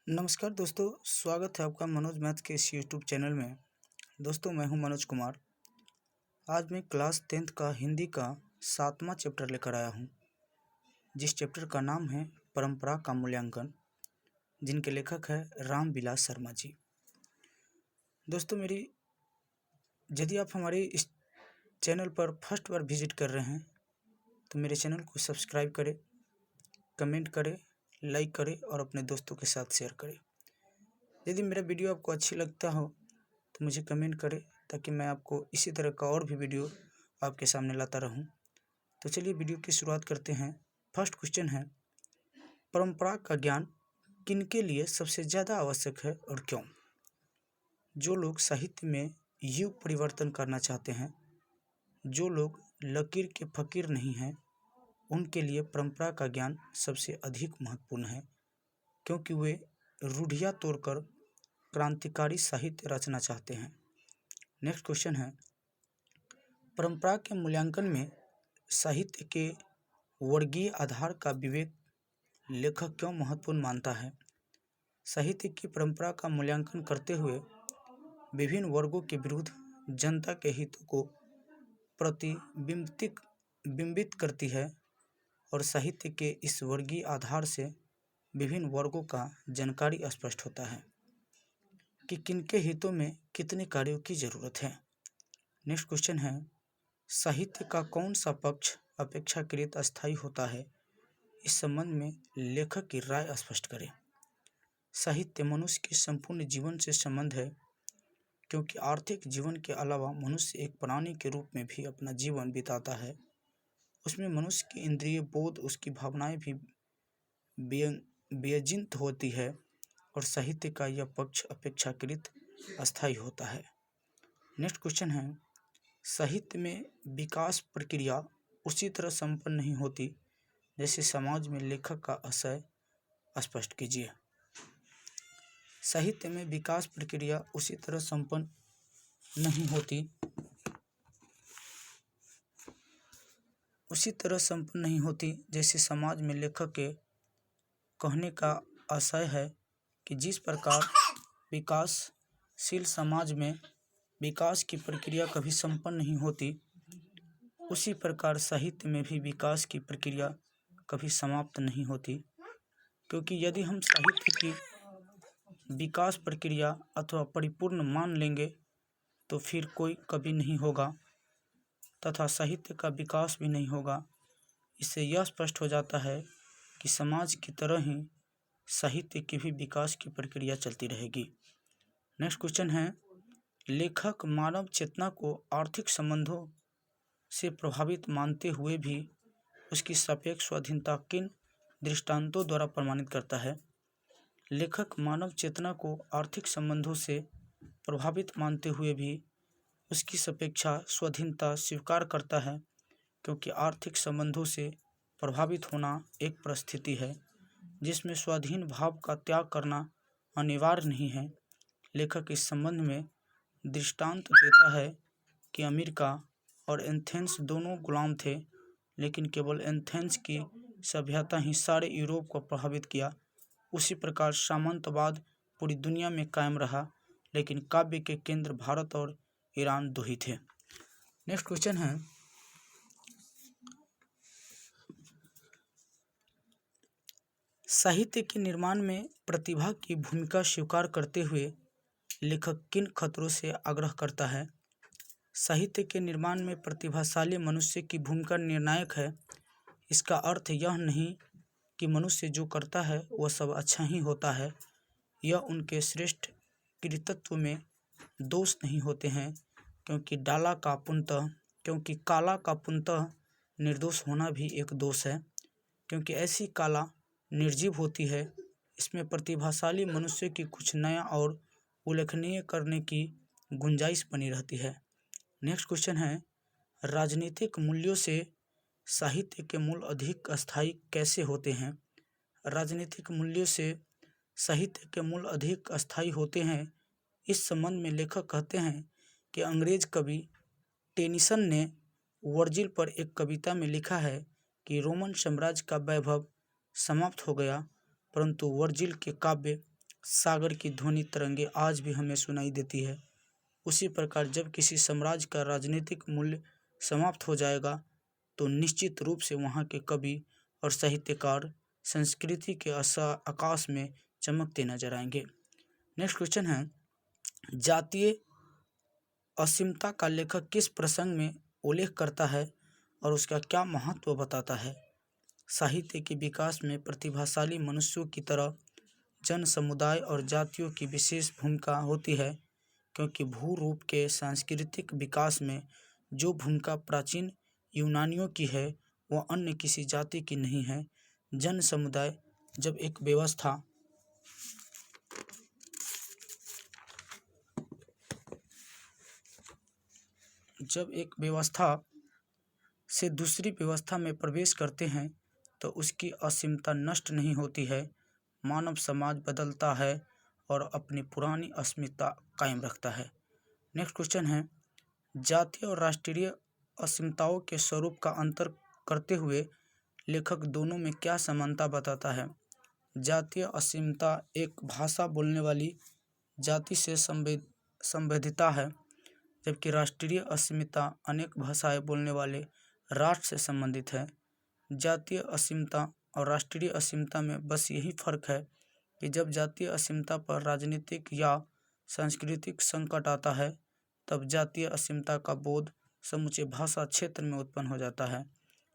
नमस्कार दोस्तों, स्वागत है आपका मनोज मैथ के इस यूट्यूब चैनल में। दोस्तों, मैं हूं मनोज कुमार। आज मैं क्लास 10th का हिंदी का 7वां चैप्टर लेकर आया हूं, जिस चैप्टर का नाम है परंपरा का मूल्यांकन, जिनके लेखक है रामविलास शर्मा जी। दोस्तों, यदि आप हमारे इस चैनल पर फर्स्ट बार विजिट कर रहे हैं तो मेरे चैनल को सब्सक्राइब करें, कमेंट करें, लाइक करें और अपने दोस्तों के साथ शेयर करें। यदि मेरा वीडियो आपको अच्छी लगता हो तो मुझे कमेंट करें, ताकि मैं आपको इसी तरह का और भी वीडियो आपके सामने लाता रहूं। तो चलिए वीडियो की शुरुआत करते हैं। फर्स्ट क्वेश्चन है, परंपरा का ज्ञान किनके लिए सबसे ज़्यादा आवश्यक है और क्यों? जो लोग साहित्य में युग परिवर्तन करना चाहते हैं, जो लोग लकीर के फकीर नहीं हैं, उनके लिए परंपरा का ज्ञान सबसे अधिक महत्वपूर्ण है, क्योंकि वे रूढ़ियाँ तोड़कर क्रांतिकारी साहित्य रचना चाहते हैं। नेक्स्ट क्वेश्चन है, परंपरा के मूल्यांकन में साहित्य के वर्गीय आधार का विवेक लेखक क्यों महत्वपूर्ण मानता है? साहित्य की परंपरा का मूल्यांकन करते हुए विभिन्न वर्गों के विरुद्ध जनता के हितों को बिंबित करती है, और साहित्य के इस वर्गीय आधार से विभिन्न वर्गों का जानकारी स्पष्ट होता है कि किनके हितों में कितने कार्यों की जरूरत है। नेक्स्ट क्वेश्चन है, साहित्य का कौन सा पक्ष अपेक्षाकृत अस्थायी होता है? इस संबंध में लेखक की राय स्पष्ट करें। साहित्य मनुष्य के संपूर्ण जीवन से संबंध है, क्योंकि आर्थिक जीवन के अलावा मनुष्य एक प्राणी के रूप में भी अपना जीवन बिताता है। उसमें मनुष्य की इंद्रिय बोध, उसकी भावनाएं भी व्यजित होती है, और साहित्य का यह पक्ष अपेक्षाकृत अस्थायी होता है। नेक्स्ट क्वेश्चन है, साहित्य में विकास प्रक्रिया उसी तरह संपन्न नहीं होती जैसे समाज में लेखक का आशय स्पष्ट कीजिए। साहित्य में विकास प्रक्रिया उसी तरह संपन्न नहीं होती जैसे समाज में लेखक के कहने का आशय है कि जिस प्रकार विकासशील समाज में विकास की प्रक्रिया कभी संपन्न नहीं होती, उसी प्रकार साहित्य में भी विकास की प्रक्रिया कभी समाप्त नहीं होती। क्योंकि यदि हम साहित्य की विकास प्रक्रिया अथवा परिपूर्ण मान लेंगे तो फिर कोई कभी नहीं होगा तथा साहित्य का विकास भी नहीं होगा। इससे यह स्पष्ट हो जाता है कि समाज की तरह ही साहित्य की भी विकास की प्रक्रिया चलती रहेगी। नेक्स्ट क्वेश्चन है, लेखक मानव चेतना को आर्थिक संबंधों से प्रभावित मानते हुए भी उसकी सापेक्ष स्वाधीनता किन दृष्टांतों द्वारा प्रमाणित करता है? लेखक मानव चेतना को आर्थिक संबंधों से प्रभावित मानते हुए भी उसकी सापेक्ष स्वाधीनता स्वीकार करता है, क्योंकि आर्थिक संबंधों से प्रभावित होना एक परिस्थिति है जिसमें स्वाधीन भाव का त्याग करना अनिवार्य नहीं है। लेखक इस संबंध में दृष्टांत देता है कि अमेरिका और एथेंस दोनों गुलाम थे, लेकिन केवल एथेंस की सभ्यता ही सारे यूरोप को प्रभावित किया। उसी प्रकार सामंतवाद पूरी दुनिया में कायम रहा, लेकिन काव्य के केंद्र भारत और ईरान दो ही थे। नेक्स्ट क्वेश्चन है, साहित्य के निर्माण में प्रतिभा की भूमिका स्वीकार करते हुए लेखक किन खतरों से आग्रह करता है? साहित्य के निर्माण में प्रतिभाशाली मनुष्य की भूमिका निर्णायक है। इसका अर्थ यह नहीं कि मनुष्य जो करता है वह सब अच्छा ही होता है। यह उनके श्रेष्ठ कृतित्व में दोष नहीं होते हैं, क्योंकि काला का पूर्णतः निर्दोष होना भी एक दोष है, क्योंकि ऐसी काला निर्जीव होती है। इसमें प्रतिभाशाली मनुष्य की कुछ नया और उल्लेखनीय करने की गुंजाइश बनी रहती है। नेक्स्ट क्वेश्चन है, राजनीतिक मूल्यों से साहित्य के मूल अधिक अस्थायी कैसे होते हैं? राजनीतिक मूल्यों से साहित्य के मूल अधिक अस्थायी होते हैं। इस संबंध में लेखक कहते हैं कि अंग्रेज कवि टेनिसन ने वर्जिल पर एक कविता में लिखा है कि रोमन साम्राज्य का वैभव समाप्त हो गया, परंतु वर्जिल के काव्य सागर की ध्वनि तरंगे आज भी हमें सुनाई देती है। उसी प्रकार जब किसी साम्राज्य का राजनीतिक मूल्य समाप्त हो जाएगा तो निश्चित रूप से वहाँ के कवि और साहित्यकार संस्कृति के आकाश में चमकते नजर आएंगे। नेक्स्ट क्वेश्चन है, जातीय असीमता का लेखक किस प्रसंग में उल्लेख करता है और उसका क्या महत्व बताता है? साहित्य के विकास में प्रतिभाशाली मनुष्यों की तरह जन समुदाय और जातियों की विशेष भूमिका होती है, क्योंकि भूरूप के सांस्कृतिक विकास में जो भूमिका प्राचीन यूनानियों की है वह अन्य किसी जाति की नहीं है। जन समुदाय जब एक व्यवस्था से दूसरी व्यवस्था में प्रवेश करते हैं तो उसकी असीमता नष्ट नहीं होती है। मानव समाज बदलता है और अपनी पुरानी अस्मिता कायम रखता है। नेक्स्ट क्वेश्चन है, जातीय और राष्ट्रीय असीमताओं के स्वरूप का अंतर करते हुए लेखक दोनों में क्या समानता बताता है? जातीय असीमता एक भाषा बोलने वाली जाति से संबंधिता है, जबकि राष्ट्रीय असीमता अनेक भाषाएं बोलने वाले राष्ट्र से संबंधित है। जातीय असीमता और राष्ट्रीय असीमता में बस यही फर्क है कि जब जातीय असीमता पर राजनीतिक या सांस्कृतिक संकट आता है तब जातीय असीमता का बोध समूचे भाषा क्षेत्र में उत्पन्न हो जाता है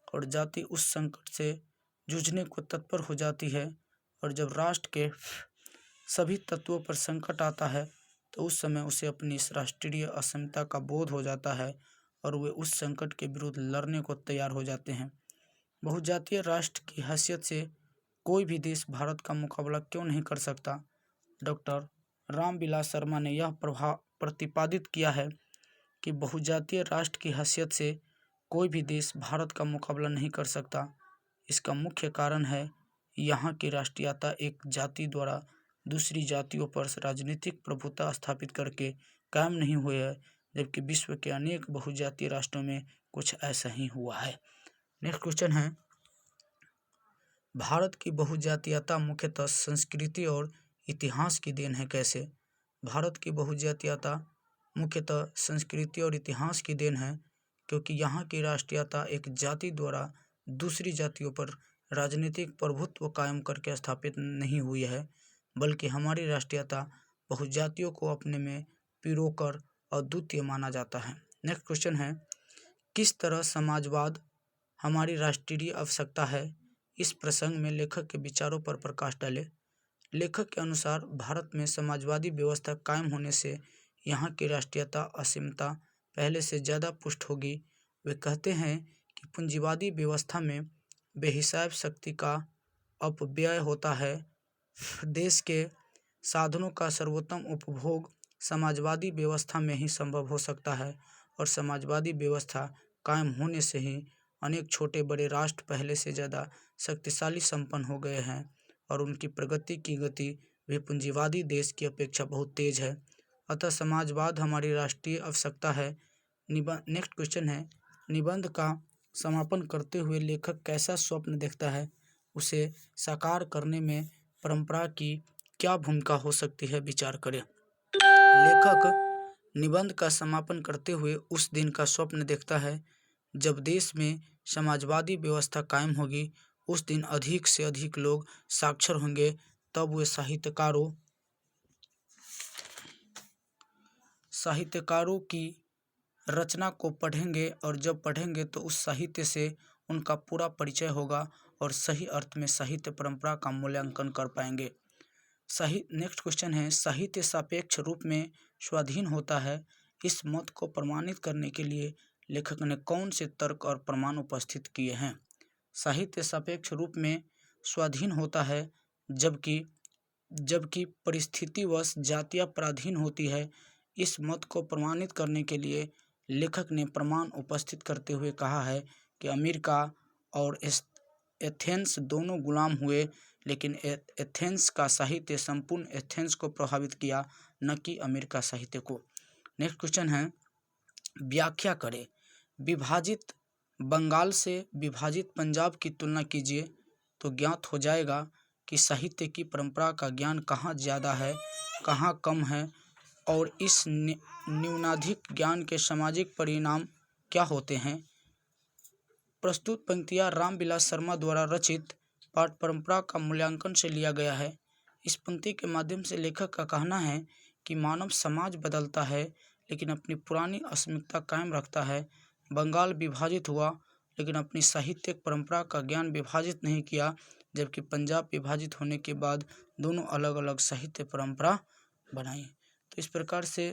और जाति उस संकट से जूझने को तत्पर हो जाती है। और जब राष्ट्र के सभी तत्वों पर संकट आता है तो उस समय उसे अपनी इस राष्ट्रीय असीमता का बोध हो जाता है और वे उस संकट के विरुद्ध लड़ने को तैयार हो जाते हैं। बहुजातीय राष्ट्र की हैसियत से कोई भी देश भारत का मुकाबला क्यों नहीं कर सकता? डॉक्टर रामविलास शर्मा ने यह प्रतिपादित किया है कि बहुजातीय राष्ट्र की हैसियत से कोई भी देश भारत का मुकाबला नहीं कर सकता। इसका मुख्य कारण है यहाँ की राष्ट्रीयता एक जाति द्वारा दूसरी जातियों पर राजनीतिक प्रभुत्व स्थापित करके कायम नहीं हुई है, जबकि विश्व के अनेक बहुजातीय राष्ट्रों में कुछ ऐसा ही हुआ है। नेक्स्ट क्वेश्चन है, भारत की बहुजातीयता मुख्यतः संस्कृति और इतिहास की देन है। कैसे? भारत की बहुजातीयता मुख्यतः संस्कृति और इतिहास की देन है, क्योंकि यहाँ की राष्ट्रीयता एक जाति द्वारा दूसरी जातियों पर राजनीतिक प्रभुत्व कायम करके स्थापित नहीं हुई है, बल्कि हमारी राष्ट्रीयता बहुजातियों को अपने में पिरोकर अद्वितीय माना जाता है। नेक्स्ट क्वेश्चन है, किस तरह समाजवाद हमारी राष्ट्रीय आवश्यकता है? इस प्रसंग में लेखक के विचारों पर प्रकाश डाले। लेखक के अनुसार भारत में समाजवादी व्यवस्था कायम होने से यहाँ की राष्ट्रीयता असीमता पहले से ज़्यादा पुष्ट होगी। वे कहते हैं कि पूंजीवादी व्यवस्था में बेहिसाब शक्ति का अपव्यय होता है। देश के साधनों का सर्वोत्तम उपभोग समाजवादी व्यवस्था में ही संभव हो सकता है और समाजवादी व्यवस्था कायम होने से ही अनेक छोटे बड़े राष्ट्र पहले से ज़्यादा शक्तिशाली संपन्न हो गए हैं और उनकी प्रगति की गति भी पूंजीवादी देश की अपेक्षा बहुत तेज है। अतः समाजवाद हमारी राष्ट्रीय आवश्यकता है। नेक्स्ट क्वेश्चन है, निबंध का समापन करते हुए लेखक कैसा स्वप्न देखता है? उसे साकार करने में परंपरा की क्या भूमिका हो सकती है? विचार करें। लेखक निबंध का समापन करते हुए उस दिन का स्वप्न देखता है जब देश में समाजवादी व्यवस्था कायम होगी। उस दिन अधिक से अधिक लोग साक्षर होंगे, तब वे साहित्यकारों की रचना को पढ़ेंगे और जब पढ़ेंगे तो उस साहित्य से उनका पूरा परिचय होगा और सही अर्थ में साहित्य परंपरा का मूल्यांकन कर पाएंगे। नेक्स्ट क्वेश्चन है, साहित्य सापेक्ष रूप में स्वाधीन होता है। इस मत को प्रमाणित करने के लिए लेखक ने कौन से तर्क और प्रमाण उपस्थित किए हैं? साहित्य सापेक्ष रूप में स्वाधीन होता है जबकि परिस्थितिवश जातियाँ पराधीन होती है। इस मत को प्रमाणित करने के लिए लेखक ने प्रमाण उपस्थित करते हुए कहा है कि अमेरिका और एथेंस दोनों गुलाम हुए, लेकिन एथेंस का साहित्य संपूर्ण एथेंस को प्रभावित किया, न कि अमेरिका साहित्य को। नेक्स्ट क्वेश्चन है, व्याख्या करें। विभाजित बंगाल से विभाजित पंजाब की तुलना कीजिए तो ज्ञात हो जाएगा कि साहित्य की परंपरा का ज्ञान कहाँ ज़्यादा है, कहाँ कम है और इस न्यूनाधिक ज्ञान के सामाजिक परिणाम क्या होते हैं। प्रस्तुत पंक्तियाँ रामविलास शर्मा द्वारा रचित पाठ परंपरा का मूल्यांकन से लिया गया है। इस पंक्ति के माध्यम से लेखक का कहना है कि मानव समाज बदलता है लेकिन अपनी पुरानी अस्मिता कायम रखता है। बंगाल विभाजित हुआ लेकिन अपनी साहित्यिक परंपरा का ज्ञान विभाजित नहीं किया, जबकि पंजाब विभाजित होने के बाद दोनों अलग अलग साहित्य परंपरा बनाई। तो इस प्रकार से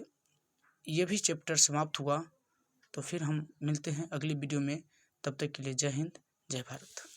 ये भी चैप्टर समाप्त हुआ। तो फिर हम मिलते हैं अगली वीडियो में, तब तक के लिए जय हिंद, जय भारत।